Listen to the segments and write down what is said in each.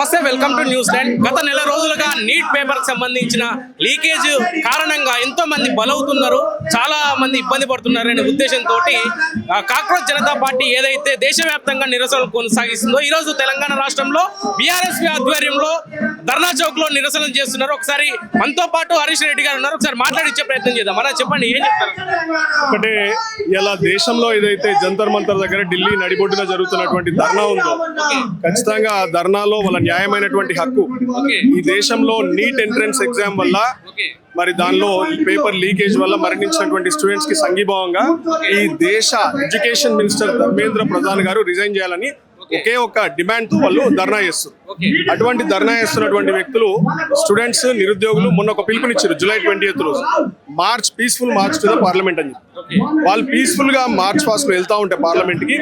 నమస్తే, welcome to news line. గత నెల రోజులుగా నీట్ పేపర్ కి సంబంధించిన లీకేజ్ కారణంగా ఎంతో మంది బలవుతున్నారు, చాలా మంది ఇబ్బంది పడుతున్నారు అనే ఉద్దేశంతో కాక్రోచ్ జనతా పార్టీ ఏదైతే దేశవ్యాప్తంగా నిరసనలు కొనసాగిస్తుందో ఈ రోజు తెలంగాణ రాష్ట్రంలో బీఆర్ఎస్ ఆధ్వర్యంలో ధర్నా చౌక్ లో నిరసనలు చేస్తున్నారు. ఒకసారి మనతో పాటు హరీష్ రెడ్డి గారు ఉన్నారు, ఒకసారి మాట్లాడించే ప్రయత్నం చేద్దాం. మన చెప్పండి, ఏం చెప్తారు? ఒకటే, ఇలా దేశంలో ఏదైతే జంతర్ మంతర్ దగ్గర ఢిల్లీ నడిబొడ్డున జరుగుతున్నటువంటి ధర్నా ఉందో, ఖచ్చితంగా ఆ ధర్నాలో వాళ్ళ న్యాయమైనటువంటి హక్కు. ఈ దేశంలో నీట్ ఎంట్రన్స్ ఎగ్జామ్ వల్ల మరి దానిలో పేపర్ లీకేజ్ వల్ల మరణించినటువంటి స్టూడెంట్స్ కి సంఘీభావంగా ఈ దేశ ఎడ్యుకేషన్ మినిస్టర్ ధర్మేంద్ర ప్రధాన్ గారు రిజైన్ చేయాలని ఒకే ఒక్క డిమాండ్ తో వాళ్ళు ధర్నా చేస్తారు. అటువంటి ధర్నా చేస్తున్నటువంటి వ్యక్తులు స్టూడెంట్స్, నిరుద్యోగులు మొన్న ఒక పిలుపునిచ్చారు జూలై 20th రోజు, peaceful March to the parliament అని చెప్పి. వాళ్ళు పీస్ఫుల్ గా మార్చ్ ఫాస్ట్ లో వెళ్తా ఉంటే పార్లమెంట్ కి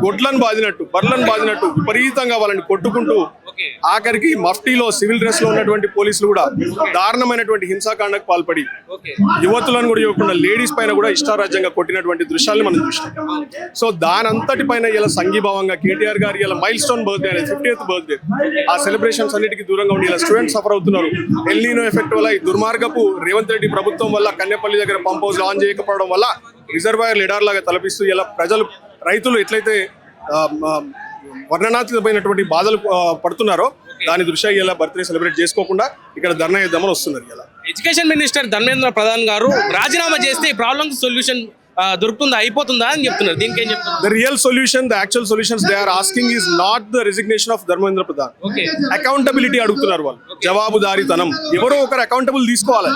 గొడ్లను బాదినట్టు, బర్లను బాదినట్టు విపరీతంగా వాళ్ళని కొట్టుకుంటూ ఆఖరికి మఫ్టీలో సివిల్ డ్రెస్ లో ఉన్నటువంటి పోలీసులు కూడా దారుణమైనటువంటి హింసాకాండకు పాల్పడి యువతులను కూడా ఇవ్వకుండా లేడీస్ పైన కూడా ఇష్టారాజ్యంగా కొట్టినటువంటి దృశ్యాలను మనం చూస్తాం. సో దానంతటి పైన ఇలా సంఘీభావంగా కేటీఆర్ గారు ఇలా మైల్ స్టోన్ బర్త్డే అనేది 50th బర్త్డే, ఆ సెలబ్రేషన్స్ అన్నిటికీ దూరంగా ఉండి ఇలా స్టూడెంట్స్ సఫర్ అవుతున్నారు. ఎల్నినో ఎఫెక్ట్ వల్ల, ఈ దుర్మార్గపు రేవంత్ రెడ్డి ప్రభుత్వం వల్ల కన్నెపల్లి దగ్గర పంప్ హౌస్ ఆన్ చేయకపోవడం వల్ల రిజర్వాయర్ ఎడార్ లాగా తలపిస్తూ ఇలా ప్రజలు, రైతులు ఎట్లయితే వర్ణనాతీతమైనటువంటి బాధలు పడుతున్నారో దాని దృష్ట్యా ఇలా బర్త్డే సెలబ్రేట్ చేసుకోకుండా ఇక్కడ ధర్నా చేద్దామని వస్తున్నారు. ఇలా ఎడ్యుకేషన్ మినిస్టర్ ధర్మేంద్ర ప్రధాన్ గారు రాజీనామా చేస్తే ఈ ప్రాబ్లమ్ సొల్యూషన్ దొరుకుతుందా, అయిపోతుందా అని చెప్తున్నారు. దీనికి ఏం చెప్తున్నారు? The real solution, the actual solutions they are asking is not the resignation of Dharmendra Pradhan. Accountability అడుగుతున్నారు వాళ్ళు, జవాబుదారీతనం. ఎవరో ఒకరు అకౌంటబుల్ తీసుకోవాలి,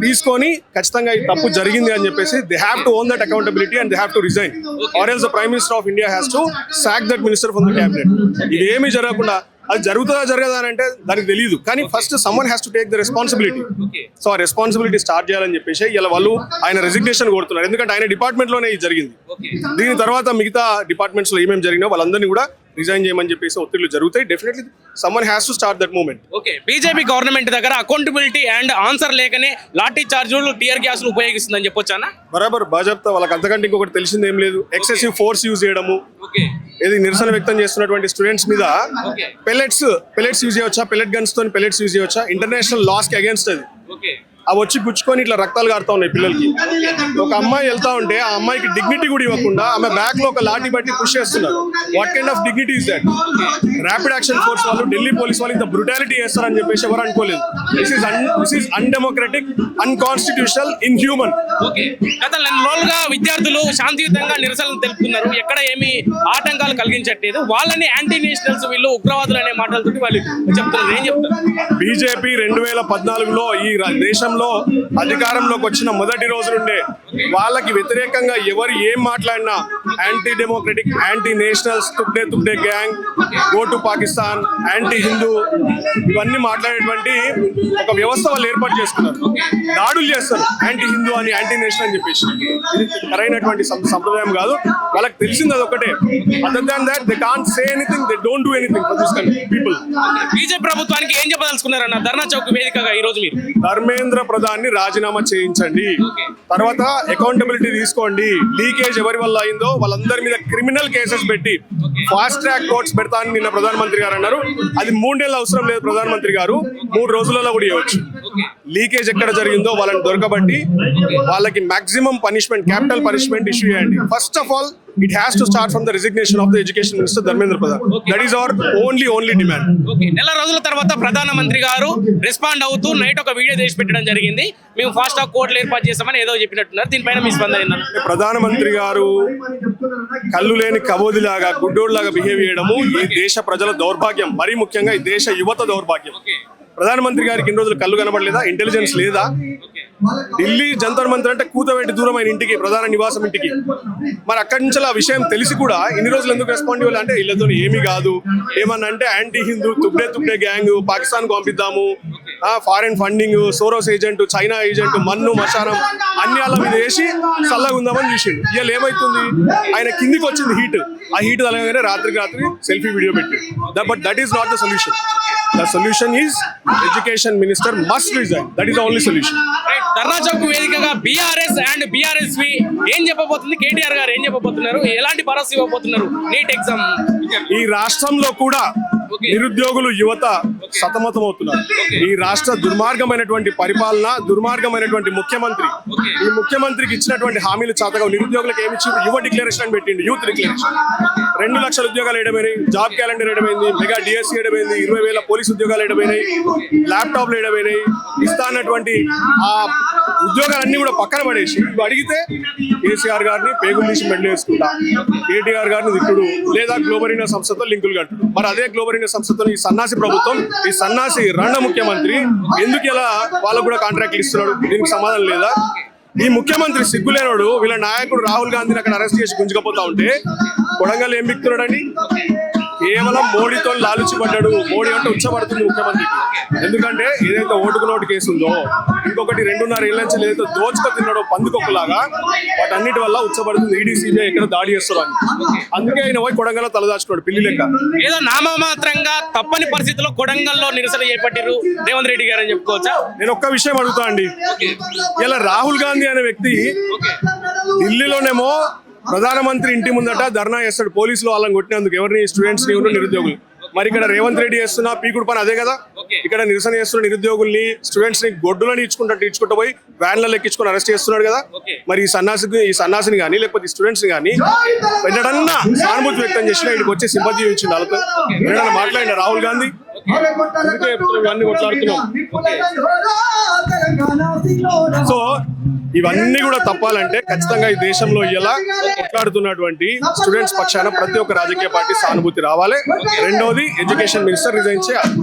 తీసుకొని ఖచ్చితంగా ఈ తప్పు జరిగింది అని చెప్పేసి they have to own that accountability and they have to resign, or else the Prime Minister of India has to sack that minister from the cabinet. ఇదేమీ జరగకుండా అది జరుగుతుందా జరగదా అని అంటే దానికి తెలియదు, కానీ first someone has to take the responsibility. So ఆ రెస్పాన్సిబిలిటీ స్టార్ట్ చేయాలని చెప్పేసి ఇలా వాళ్ళు ఆయన రెసిగ్నేషన్ కోరుతున్నారు. ఎందుకంటే ఆయన డిపార్ట్మెంట్ లోనే ఇది జరిగింది. దీని తర్వాత మిగతా డిపార్ట్మెంట్స్ లో ఏమేమి జరిగినా వాళ్ళందరినీ కూడా రిజైన్ చేయమని చెప్పేసి ఒత్తిళ్లు జరుగుతాయి. Definitely someone has to start that movement. Okay, BJP government దగ్గర అకౌంటబిలిటీ అండ్ ఆన్సర్ లేకనే లాఠీ చార్జీలు, టియర్ గ్యాస్ ఉపయోగిస్తుందని చెప్పొచ్చానా? బరాబర్ బాజాబ్తా. వాళ్ళకి అంతకంటే ఇంకొకటి తెలిసింది ఏం లేదు. ఎక్సెసివ్ ఫోర్స్ యూజ్ చేయడము, ఏది నిరసన వ్యక్తం చేస్తున్నటువంటి స్టూడెంట్స్ మీద పెల్లెట్స్ యూజ్ చేయవచ్చా, పెల్లెట్ గన్స్ తో పెల్లెట్స్ యూజ్ చేయవచ్చా, ఇంటర్నేషనల్ లాస్ కి అగేన్స్ట్ అది. అవి వచ్చి గుచ్చుకొని ఇట్లా రక్తాలు కారుతా ఉన్నాయి పిల్లలకి. ఒక అమ్మాయి వెళ్తా ఉంటే ఆ అమ్మాయికి డిగ్నిటీ కూడా ఇవ్వకుండా ఆమె బ్యాక్ లో ఒక లాఠీ బట్టి పుష్ చేస్తున్నారు. What kind of dignity is that? Rapid action force వాళ్ళు, ఢిల్లీ పోలీస్ వాళ్ళు ఇంత బ్రుటాలిటీ చేస్తారని చెప్పేసి ఎవరు అనుకోలేదు. This is undemocratic, unconstitutional, inhuman. గత 2 రోజులుగా విద్యార్థులు శాంతియుతంగా నిరసనలు తెలుపుతున్నారు, ఎక్కడ ఏమి ఆటంకాలు కలిగించట్లేదు. వాళ్ళని యాంటీ నేషనల్స్, వీళ్ళు ఉగ్రవాదులు అనే మాటలతో వాళ్ళు చెప్తున్నారు. ఏం చెప్తారు? బీజేపీ 2014లో ఈ దేశంలో అధికారంలోకి వచ్చిన మొదటి రోజు నుండే వాళ్ళకి వ్యతిరేకంగా ఎవరు ఏం మాట్లాడినా యాంటీ డెమోక్రటిక్, యాంటీ నేషనల్స్, తుగ్డే gang, go to Pakistan, anti Hindu, ఇవన్నీ మాట్లాడేటువంటి ఒక వ్యవస్థ వాళ్ళు ఏర్పాటు చేసుకున్నారు. దాడులు చేస్తారు యాంటీ హిందూ అని, యాంటీ నేషనల్ అని చెప్పేసి. ఇది సరైనటువంటి సంప్రదాయం కాదు. వాళ్ళకి తెలిసింది అది ఒకటే. Other than that they can't say anything, they don't do anything for this country people. BJP ప్రభుత్వానికి ఏం చెప్పదలుచుకున్నారన్న ధర్నా చౌక్ వేదికగా ఈ రోజు మీరు? ధర్మేంద్ర ప్రధాన్ ని రాజీనామా చేయించండి, తర్వాత అకౌంటబిలిటీ తీసుకోండి. లీకేజ్ ఎవరి వల్ల అయిందో వాళ్ళందరి మీద క్రిమినల్ కేసెస్ పెట్టి ఫాస్ట్ ట్రాక్ కోర్ట్స్ పెడతానని నిన్న ప్రధానమంత్రి గారు అన్నారు. అది 3 నెలలు అవసరం లేదు, ప్రధానమంత్రి గారు 3 రోజులలో కూడా ఇవ్వచ్చు. లీకేజ్ ఎక్కడ జరిగిందో వాళ్ళని దొరకబట్టి వాళ్ళకి maximum punishment, capital punishment issue చేయండి. First of all it has to start from the resignation of the education minister Dharmendra Pradhan. That is our only demand. నెల రోజుల తర్వాత ప్రధానమంత్రి గారు రెస్పాండ్ అవుతూ నైట్ ఒక వీడియో చేసి పెట్టడం జరిగింది. మేము ఫాస్ట్ ట్రాక్ కోర్టులు ఏర్పాటు చేస్తామని ఏదో చెప్పినట్టున్నారు. దీనిపైన మీ స్పందన ఏంటంటే? ప్రధానమంత్రి గారు కళ్ళు లేని కబోదిలాగా, గుడ్డోడ్లాగా బిహేవ్ చేయడము ఈ దేశ ప్రజల దౌర్భాగ్యం, మరీ ముఖ్యంగా ఈ దేశ యువత దౌర్భాగ్యం. ప్రధానమంత్రి గారికి ఇన్ని రోజులు కళ్ళు కనబడలేదా? ఇంటెలిజెన్స్ లేదా? ఢిల్లీ జంతర్ మంతర్ అంటే కూతవేటి దూరమైన ఇంటికి, ప్రధాన నివాసం ఇంటికి. మరి అక్కడి నుంచి ఆ విషయం తెలిసి కూడా ఇన్ని రోజులు ఎందుకు రెస్పాండ్ ఇవ్వాలి అంటే, వీళ్ళతో ఏమీ కాదు, ఏమన్నా అంటే యాంటీ హిందూ, తుగ్డే గ్యాంగ్, పాకిస్తాన్ కు పంపిద్దాము, foreign funding, Soros agent, China agent, మన్ను మశానం అన్ని అలా మీద వేసి చల్లగా ఉందామని చూసిండు. ఇవాళ ఏమైతుంది, ఆయన కిందికి వచ్చింది హీట్. ఆ హీట్ తలగానే రాత్రికి రాత్రి సెల్ఫీ వీడియో పెట్టి. But that is not the solution. The solution is education minister must resign. That is the only solution. ధర్నా చౌక్ వేదికగా బీఆర్ఎస్ అండ్ బీఆర్ఎస్వి ఏం చెప్పబోతుంది? కేటీఆర్ గారు ఏం చెప్పబోతున్నారు? ఎలాంటి భరోసా ఇవ్వబోతున్నారు నీట్ ఎగ్జామ్? ఈ రాష్ట్రంలో కూడా నిరుద్యోగులు యువత సతమతమవుతున్నారు. ఈ రాష్ట్ర దుర్మార్గమైనటువంటి పరిపాలన, దుర్మార్గమైనటువంటి ముఖ్యమంత్రి, ఈ ముఖ్యమంత్రికి ఇచ్చినటువంటి హామీలు చాతగా నిరుద్యోగులకు ఏమి ఇచ్చి యువ డిక్లరేషన్ అని పెట్టిండు. యూత్ డిక్లరేషన్ 2 లక్షల ఉద్యోగాలు ఏడమైనాయి, జాబ్ క్యాలెండర్ ఏడమైంది, మెగా డిఎస్సీ ఏడమైంది, 20,000 పోలీసు ఉద్యోగాలు ఏడమైనాయి, ల్యాప్టాప్లు ఏడమైనాయి. ఇస్తా అన్నటువంటి ఆ ఉద్యోగాలన్నీ కూడా పక్కన పడేసి ఇవి అడిగితే కేసీఆర్ గారిని పేగులు తీసి మెడలు వేసుకుంటా, కేటీఆర్ గారిని తిట్టుడు, లేదా గ్లోబరీనా సంస్థతో లింకులు కట్టుడు. మరి అదే గ్లోబరీనా సంస్థతో ఈ సన్నాసి ప్రభుత్వం, ఈ సన్నాసి రండ ముఖ్యమంత్రి ఎందుకు ఇలా వాళ్ళకు కూడా కాంట్రాక్ట్లు ఇస్తున్నాడు? దీనికి సమాధానం లేదా? ఈ ముఖ్యమంత్రి సిగ్గులేనోడు వీళ్ళ నాయకుడు రాహుల్ గాంధీని అక్కడ అరెస్ట్ చేసి గుంజుకపోతా ఉంటే కొడంగల్ ఏం బిక్తున్నాడండి? కేవలం మోడీతో లాలుచి పడ్డాడు. మోడీ అంటే ఉచ్చబడుతుంది ముఖ్యమంత్రికి. ఎందుకంటే ఏదైతే ఓటుకు నోటు కేసు ఉందో, ఇంకొకటి 2.5 ఏళ్ల నుంచి ఏదైతే దోచుక తిన్నాడో పందుకొక్కలాగా, వాటన్నిటి వల్ల ఉచ్చబడుతుంది. ఈడీ సిబిఐ ఇక్కడ దాడి చేస్తారు అని. అందుకే ఆయన పోయి కొడంగల్ తలదాచుకున్నాడు పిల్లి లెక్క. ఏదో నామమాత్రంగా తప్పని పరిస్థితుల్లో కొడంగల్లో నిరసన చేపట్టారు రేవంత్ రెడ్డి గారు అని చెప్పుకోవచ్చా? నేను ఒక్క విషయం అడుగుతా అండి. ఇలా రాహుల్ గాంధీ అనే వ్యక్తి ఢిల్లీలోనేమో ప్రధానమంత్రి ఇంటి ముందట ధర్నా చేస్తాడు, పోలీసులు వాళ్ళని కొట్టినందుకు, ఎవరిని? స్టూడెంట్స్ ని, నిరుద్యోగులు. మరి ఇక్కడ రేవంత్ రెడ్డి చేస్తున్న పీకుడు పని అదే కదా. ఇక్కడ నిరసన చేస్తున్న నిరుద్యోగుల్ని, స్టూడెంట్స్ ని గొడ్డులను ఇచ్చుకుంటూ పోయి వ్యాన్లలో ఎక్కించుకొని అరెస్ట్ చేస్తున్నాడు కదా. మరి ఈ సన్నాసిని కానీ లేకపోతే ఈ స్టూడెంట్స్ ని కానీ ఎన్నడన్నా సానుభూతి వ్యక్తం చేసినా ఇక్కడికి వచ్చి సింపతి చూపించింది వాళ్ళతో. ఎన్నడన్నా మాట్లాడిన రాహుల్ గాంధీ? ఇవన్నీ కొట్లాడుతున్నాం. సో ఇవన్నీ కూడా తప్పాలంటే ఖచ్చితంగా ఈ దేశంలో ఇలా కొట్లాడుతున్నటువంటి స్టూడెంట్స్ పక్షాన ప్రతి ఒక్క రాజకీయ పార్టీ సానుభూతి రావాలి. రెండోది, ఎడ్యుకేషన్ మినిస్టర్ రిజైన్ చేయాలి.